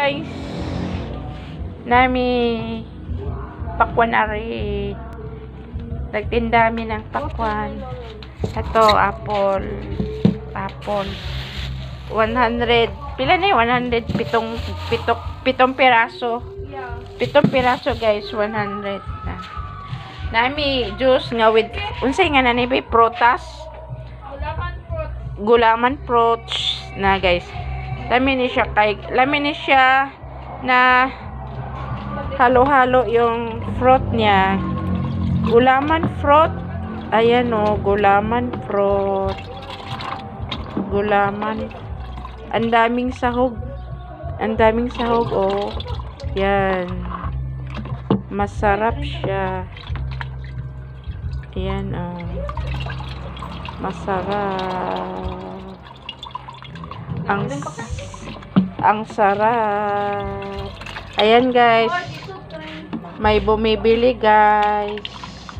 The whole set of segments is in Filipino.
guys. Nami pakwan ari. Nagtinda mi ng pakwan. Ito, apple. 100. Pila na yung 100? Pitong piraso. Pitong piraso guys, 100 na. Nami juice nga with unsay nga nani bay prutas. Gulaman fruits na guys. Lamin ni siya na halo-halo yung fruit niya. Gulaman fruit. Ayan o, gulaman fruit. Gulaman. Ang daming sahog. Oh. Yan. Masarap siya. Ayan o. Masarap. Ang sarap. Ayan guys. May bumibili guys.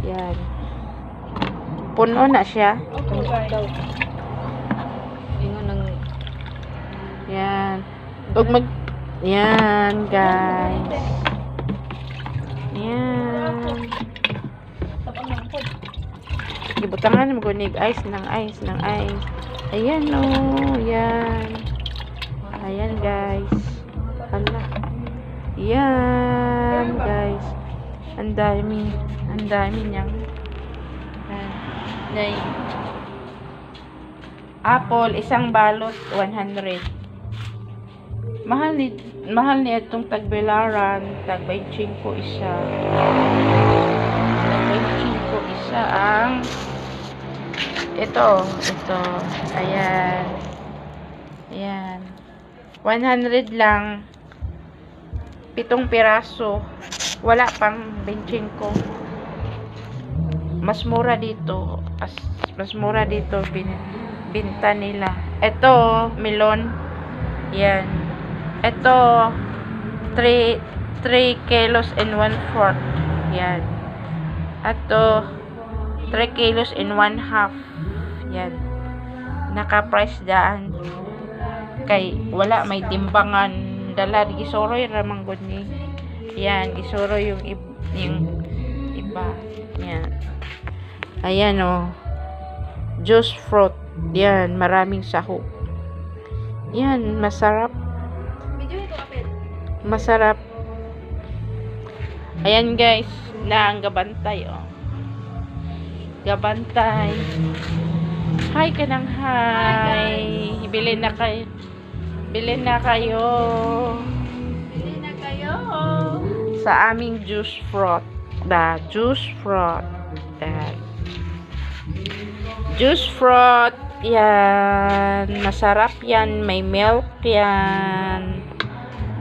Yan. Puno na siya. Yan. Yan guys. Yan. Gibutangan mo gunig ice. Ayan o. Yan. Ayan guys. Hala. Yan guys. Ang dami niyang apple, isang balot 100. Mahal ni itong tagbilaran, tag 25 isa. Tag 25 isa ang ito. Ayan. 100 lang. 7 piraso. Wala pang 25. Mas mura dito. Mas mura dito binta nila. Ito, melon. Yan. Ito, 3 kilos and 1/4. Yan. Ito, 3 kilos and 1/2. Yan. Naka-price daan. Kay wala may timbangan. Dala gisoroy ramang gud ni. Yan, gisoroy yung iba. Yan. Ayan o. Juice fruit. Yan, maraming sahog. Yan, masarap. Masarap. Ayan guys, na ang gabantay o. Gabantay. Hi ka ng hi. Bili na kayo. Bili na kayo. Sa aming juice fruit. Juice fruit. Juice fruit. Yan. Masarap yan. May milk yan.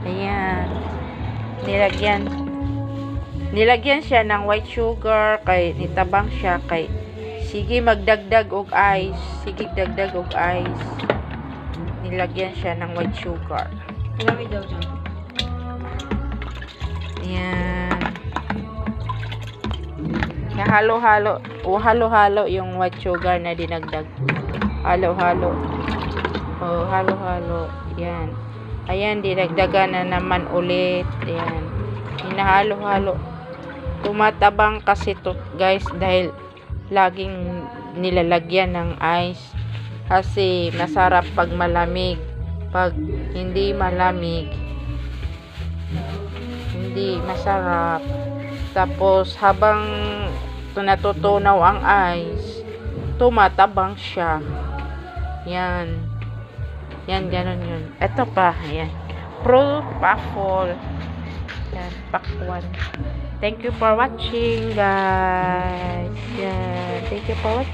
Ayan. Nilagyan siya ng white sugar. Kay nitabang siya. Kay sige magdagdag og ice. Nilagyan siya ng white sugar. Ilami daw dyan. Ayan. Halo-halo yung white sugar na dinagdag. Halo-halo. Halo-halo. Yan. Ayan, dinagdagan na naman ulit. Ayan. Hinahalo-halo. Tumatabang kasi to, guys, dahil laging nilalagyan ng ice. Kasi masarap pag malamig. Pag hindi malamig, hindi masarap. Tapos habang natutunaw ang ice, tumatabang siya. Yan, ganon yun. Ito pa, yan. Pro Waffle. Yan, pakwan. Thank you for watching, guys. Yan, thank you for watching.